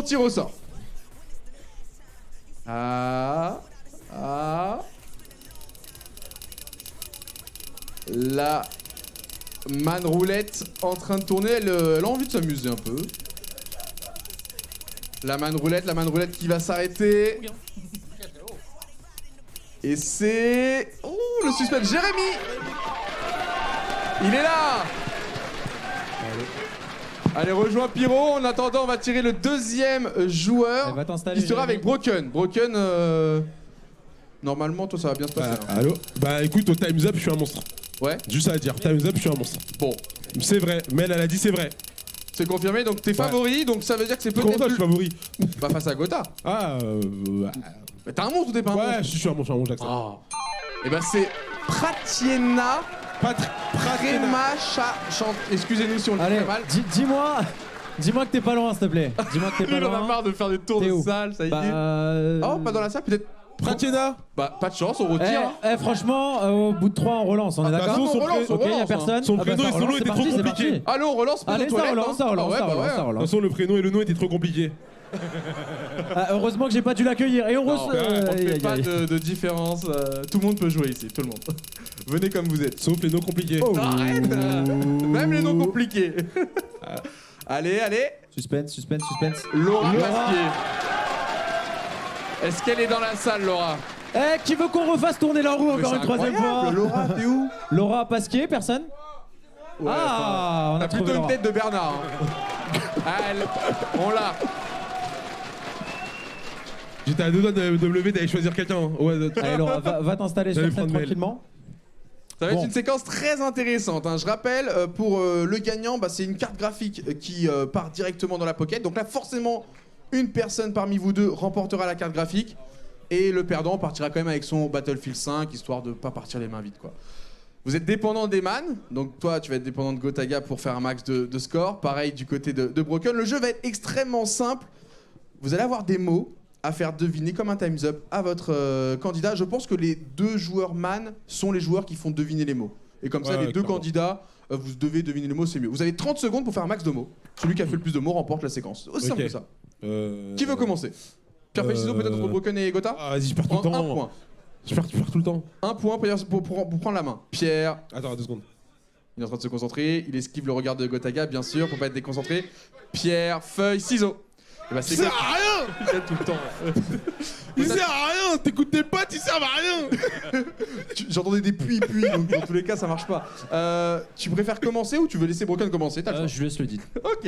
On tire au sort. Ah. La man roulette en train de tourner, elle a envie de s'amuser un peu. La man roulette qui va s'arrêter. Et c'est... Oh, le suspense, Jérémy. Il est là. Allez, rejoins Pyro. En attendant, on va tirer le deuxième joueur qui sera avec Broken. Broken, normalement, toi, ça va bien se passer. Allô? Bah écoute, au Time's Up, je suis un monstre. Ouais. Juste à dire, Time's Up, je suis un monstre. Bon. C'est vrai, Mel, elle a dit c'est vrai. C'est confirmé, donc t'es favori, donc ça veut dire que c'est peut-être... Comment ça, je suis favori? Bah face à Gotha. Mais t'es un monstre ou t'es pas un monstre? Ouais, je suis un monstre, j'accepte. Et bah c'est Pratiena. Pratiena. Excusez-nous si on le dit très mal. Dis-moi que t'es pas loin, s'il te plaît. Dis-moi que t'es pas Il en loin. a marre de faire des tours de salle, ça y est. Oh, pas dans la salle, peut-être. Pratiena. Bah, pas de chance, on retire. Franchement, au bout de 3, on relance, on est d'accord? On relance. Ok, y'a personne. Son prénom et son nom étaient trop compliqués. Allez, on relance. Allez, ça relance. De toute façon, le prénom et le nom étaient trop compliqués. Heureusement que j'ai pas dû l'accueillir. Et on on ne fait pas de différence. Tout le monde peut jouer ici, tout le monde. Venez comme vous êtes. Sauf les noms compliqués. Arrête. Même les noms compliqués. Allez. Suspense. Laura Pasquier. Est-ce qu'elle est dans la salle, Laura? Qui veut qu'on refasse tourner la roue encore une troisième fois? Laura, t'es où? Laura Pasquier, personne? Ouais, on a plutôt trouvé une Laura. tête de Bernard. On l'a. J'étais à deux doigts de me lever, d'aller choisir quelqu'un. Allez Laura, va t'installer sur scène tranquillement. Ça va être une séquence très intéressante. Je rappelle, pour le gagnant, c'est une carte graphique qui part directement dans la pocket. Donc là, forcément, une personne parmi vous deux remportera la carte graphique. Et le perdant partira quand même avec son Battlefield 5, histoire de pas partir les mains vides, quoi. Vous êtes dépendant des man, donc toi tu vas être dépendant de Gotaga pour faire un max de score. Pareil du côté de Broken. Le jeu va être extrêmement simple. Vous allez avoir des mots à faire deviner comme un Time's Up à votre candidat. Je pense que les deux joueurs man sont les joueurs qui font deviner les mots. Et comme ça, les deux candidats, vous devez deviner les mots, c'est mieux. Vous avez 30 secondes pour faire un max de mots. Celui qui a fait le plus de mots remporte la séquence. Aussi simple que ça. Qui veut commencer? Pierre Feuille Ciseaux peut-être entre Broken et Gotha? Vas-y, je perds tout le temps. Un point. Je perds tout le temps. Un point pour prendre la main. Pierre. Attends, 2 secondes. Il est en train de se concentrer. Il esquive le regard de Gotaga, bien sûr, pour pas être déconcentré. Pierre, Feuille, Ciseaux. Il sert à rien. Il gagne tout le temps. Il sert à rien. T'écoutes tes potes, ils servent à rien. J'entendais des puis, donc dans tous les cas, ça marche pas. Tu préfères commencer ou tu veux laisser Broken commencer? Je laisse le dit. Ok.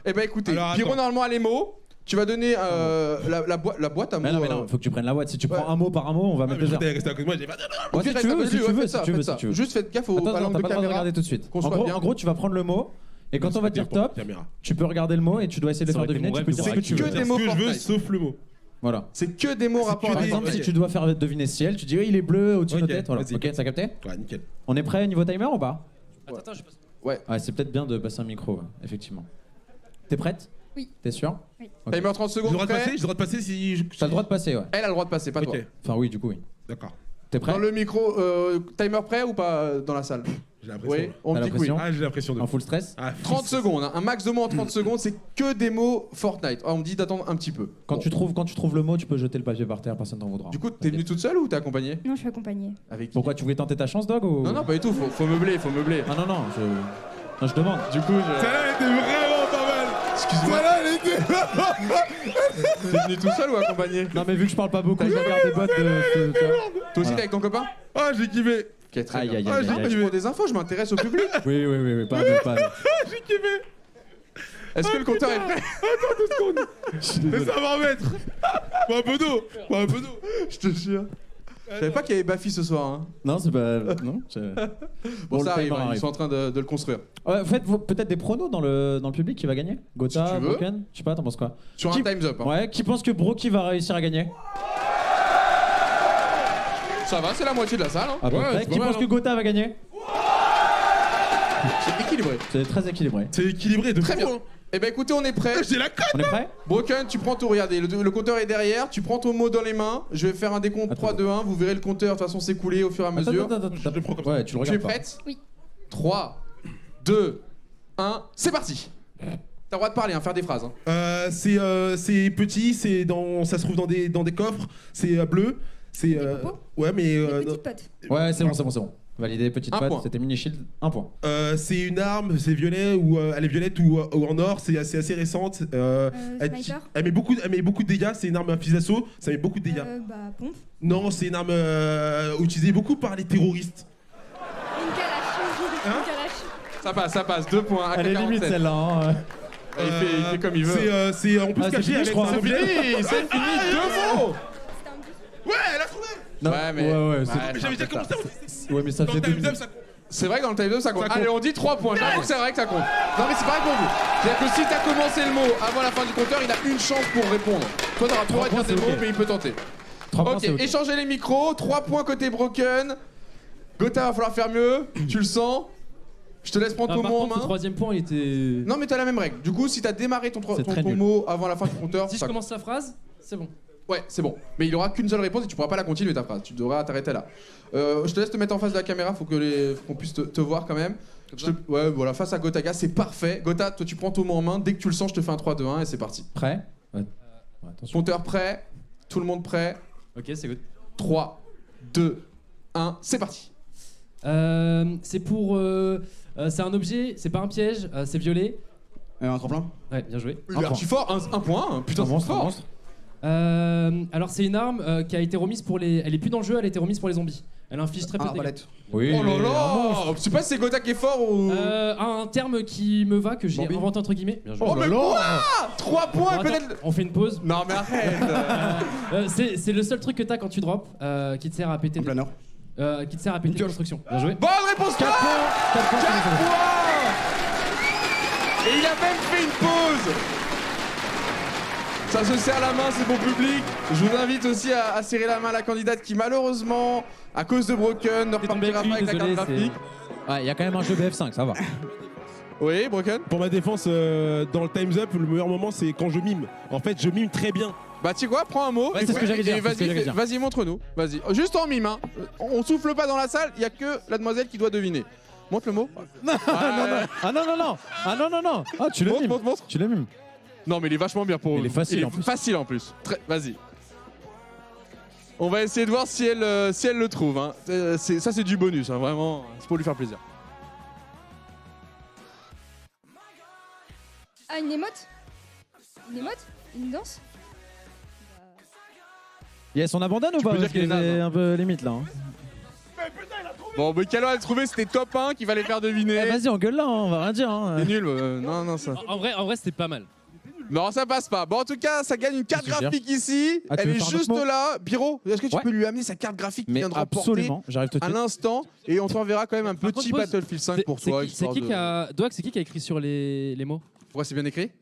Eh ben écoutez, alors, Pyro attends. normalement a les mots. Tu vas donner la boîte à mots. Non, faut que tu prennes la boîte. Si tu prends un mot par un mot, on va mettre 2 heures. Resté à côté de moi, j'ai pas. Si tu veux. Juste faites gaffe à Attends, l'angle t'as de pas le droit de caméra. regarder tout de suite. Qu'on En soit bien. gros, tu vas prendre le mot. Et quand on va te dire top, tu peux regarder le mot et tu dois essayer de le faire deviner. Tu peux dire ce que tu veux. des mots Ce que je veux, Fortnite. sauf le mot. Voilà. C'est que des mots rapport Par à exemple, si tu dois faire deviner ciel, tu dis il est bleu au-dessus de nos têtes. Voilà. vas-y. Ok, ça a capté? Ouais, nickel. On est prêt niveau timer ou pas? Attends, je passe. Ouais. C'est peut-être bien de passer un micro, effectivement. T'es prête? Oui. T'es sûr? Oui. Ok. Timer 30 J'ai le secondes. droit de Prêt passer? J'ai le droit de passer si. T'as le droit de passer, ouais. Elle a le droit de passer, pas toi. Ok, Enfin, oui, du coup, oui. d'accord. T'es prêt? Dans le micro, timer prêt ou pas dans la salle? J'ai l'impression. Oui, on T'as me dit que oui. l'impression J'ai l'impression de. En full stress? 30 secondes, un max de mots en 30 secondes, c'est que des mots Fortnite. On me dit d'attendre un petit peu. Quand Bon. tu trouves le mot, tu peux jeter le papier par terre, personne t'en voudra. Du coup, t'es venue toute seule ou t'es accompagnée? Non, je suis accompagnée. Avec qui? Pourquoi tu voulais tenter ta chance, Dog ou... Non, pas du tout, faut meubler, Ah non, je demande. Du coup, Celle-là, elle était vraiment pas mal. excuse-moi. Celle-là, elle était. T'es venu tout seul ou accompagné? Non, mais vu que je parle pas beaucoup, je regarde des boîtes de... Toi aussi, t'es avec ton copain? Ah, j'ai kiffé. Ok, très Aïe, bien. aïe, Ah, aïe, j'ai aïe, pas, aïe. je prends des infos, je m'intéresse au public. Oui, pas. J'ai kiffé. Est-ce que le compteur est prêt? Mais ça va en mettre. Bois un peu d'eau. Je te jure. Je savais pas qu'il y avait Bafi ce soir. Hein. Non, c'est pas... Non, Bon, le ça arrive, timer hein, ils sont en train de le construire. Faites peut-être des pronos dans le public qui va gagner. Gotha, Si tu veux. Broken, je sais pas, t'en penses quoi? Sur Qui- un Time's Up. Hein. Ouais, qui pense que Broky va réussir à gagner? Ça va, c'est la moitié de la salle. Hein. À peu près. c'est Qui pas mal, pense que Gotha va gagner? C'est équilibré. C'est très équilibré. C'est équilibré de Très fou, bien. hein. Eh ben écoutez, on est prêt. J'ai la cote. On est prêt? Broken, tu prends ton... Regardez, le compteur est derrière. Tu prends ton mot dans les mains. Je vais faire un décompte 3, 2, 1. Vous verrez le compteur de toute façon s'écouler au fur et à mesure. Attends. Je le prends comme ça. Ouais, tu le Tu es regardes pas. prête? Oui. 3, 2, 1. C'est parti. T'as le droit de parler, faire des phrases. C'est petit, ça se trouve dans des coffres, c'est bleu. C'est ouais mais Petite pote. Ouais, c'est bon. Validé, petite Un patte, point. c'était mini shield, 1 point. c'est une arme, c'est violet ou elle est violette ou en or, c'est assez récente. Sniper. Elle met beaucoup de dégâts, c'est une arme à fusil d'assaut, ça met beaucoup de dégâts. Pompe. Non, c'est une arme utilisée beaucoup par les terroristes. Une calache. Une calache. Ça passe, 2 points. Elle est limite AK-47. celle-là. Hein. Il fait comme il veut. C'est on peut se c'est cacher fini, avec je crois. un objet. C'est fini, 2 mots. C'était un bus. Ouais, elle a trouvé. Non, Ouais, mais- ouais, Mais j'avais déjà commencé. Ouais, mais ça Dans fait le 2 time minutes. ça compte. C'est vrai que dans le time 2 ça compte. Ça compte. Allez, on dit 3 points. J'avoue que c'est vrai que ça compte. Non, mais c'est pareil pour vous. C'est-à-dire que si t'as commencé le mot avant la fin du compteur, il a une chance pour répondre. Toi, t'auras 3 points, dire des c'est mots, ok. mais il peut tenter. 3 points, Ok, c'est ok. échangez les micros. 3 points côté Broken. Gotha, va falloir faire mieux. Tu le sens. Je te laisse prendre ton Par mot en contre, le main. troisième point, il était. Non, mais t'as la même règle. Du coup, si t'as démarré ton C'est très nul. mot avant la fin du compteur, Si je ça commence la phrase, c'est bon. Ouais, c'est bon. Mais il aura qu'une seule réponse et tu pourras pas la continuer ta phrase. Tu devras t'arrêter là. Je te laisse te mettre en face de la caméra, faut qu'on puisse te voir quand même. Ouais, voilà, face à Gotaga, c'est parfait. Gotha, toi tu prends ton mot en main, dès que tu le sens, je te fais un 3-2-1 et c'est parti. Prêt? Ouais, attention. Compteur prêt, tout le monde prêt. Ok, c'est good. 3, 2, 1, c'est parti. C'est pour. C'est un objet, c'est pas un piège, c'est violet. Un tremplin. Ouais, bien joué. Il est archi fort, un point, putain, Un c'est monstre, un fort. monstre. Alors, c'est une arme qui a été remise pour les. Elle est plus dans le jeu, elle a été remise pour les zombies. Elle inflige très peu de dégâts. Arbalète. Oui. Oh là là, je sais pas si c'est Gotha qui est fort ou. Un terme qui me va, que j'ai Bambi. inventé entre guillemets. Bien joué. Oh, mais quoi 3 points Bon, et attends, peut-être. on fait une pause. Non, mais arrête. C'est le seul truc que t'as quand tu drops qui te sert à péter. En planeur. Qui te sert à péter des constructions. Bien joué. Bonne réponse, 4 points. 4 points. 4 points. Et il a même fait une pause. Ça se serre la main, c'est bon public. Je vous invite aussi à serrer la main à la candidate qui malheureusement, à cause de Broken, ne T'es tombé repartira pas avec la désolé, carte c'est- graphique. Ouais, il y a quand même un jeu BF5, ça va. Oui, Broken. Pour ma défense, dans le Time's Up, le meilleur moment c'est quand je mime. En fait, je mime très bien. Bah tu sais quoi, prends un mot. Ouais, c'est ce que j'allais dire, et c'est ce que j'allais dire. Vas-y, montre-nous. Vas-y. Juste en mime. Hein. On souffle pas dans la salle, il y a que la demoiselle qui doit deviner. Montre le mot. Non, non, non. Ah non, non, non. Ah non, non, non. Ah, tu le mimes. Montre. Tu le mimes. Non, mais il est vachement bien pour. Il est facile en plus. Facile en plus. Vas-y. On va essayer de voir si elle le trouve. Hein. Ça, c'est du bonus, hein, vraiment. C'est pour lui faire plaisir. Ah, une émote. Une émote. Une danse. Yes, on abandonne ou Tu pas? peux dire Parce qu'il est que naze, c'est hein. un peu limite là. Hein. Bon, mais Calo a trouvé, c'était top 1 qu'il fallait faire deviner. Eh, vas-y, on gueule là, hein, on va rien dire. Hein. C'est nul. Non, ça. En vrai, c'était pas mal. Non, ça passe pas. Bon, en tout cas, ça gagne une carte Qu'est-ce que tu graphique ici. Ah, tu Elle veux est faire un juste autre mot là. Biro, est-ce que tu Ouais. peux lui amener sa carte graphique qu'il Mais vient de remporter absolument, j'arrive tout de à suite. l'instant et on t'enverra quand même un Par petit contre, pose- Battlefield 5 pour toi. C'est histoire qui de- qui a. Doig, c'est qui qui a écrit sur les mots? Pourquoi c'est bien écrit?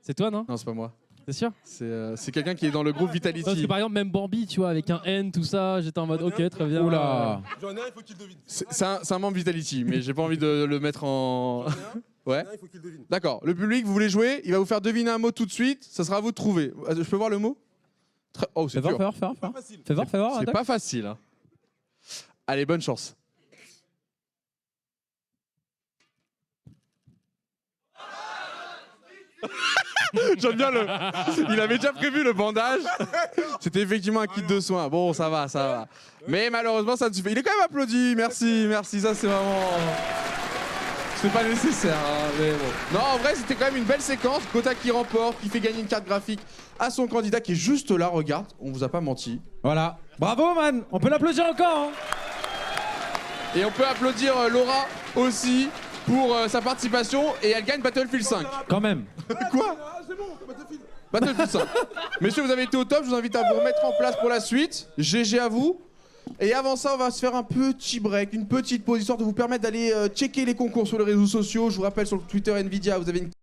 C'est toi, non? Non, c'est pas moi. T'es sûr? C'est quelqu'un qui est dans le groupe Parce que Vitality. par exemple, même Bambi, tu vois, avec un N, tout ça, j'étais en mode ok, très bien. Oula. J'en ai un, il faut qu'il devine. C'est un membre Vitality, mais j'ai pas envie de le mettre en. Ouais. Il faut qu'il devine. D'accord. Le public, vous voulez jouer? Il va vous faire deviner un mot tout de suite. Ça sera à vous de trouver. Je peux voir le mot? Oh, c'est Fais voir, dur. fais voir, fais voir. Facile. Fais voir, fais voir. C'est attaque. pas facile. Hein. Allez, bonne chance. J'aime bien le. Il avait déjà prévu le bandage. C'était effectivement un kit de soins. Bon, ça va. Mais malheureusement, ça ne suffit. Il est quand même applaudi. Merci. Ça, c'est vraiment. C'est pas nécessaire. Hein, mais bon. Non, en vrai, c'était quand même une belle séquence. Gotha qui remporte, qui fait gagner une carte graphique à son candidat qui est juste là. Regarde, on vous a pas menti. Voilà. Bravo, man. On peut l'applaudir encore. Hein. Et on peut applaudir Laura aussi pour sa participation et elle gagne Battlefield 5. Quand même. Quoi? Battlefield 5. Messieurs, vous avez été au top, je vous invite à vous remettre en place pour la suite. GG à vous. Et avant ça, on va se faire un petit break, une petite pause, histoire de vous permettre d'aller checker les concours sur les réseaux sociaux. Je vous rappelle sur le Twitter Nvidia, vous avez une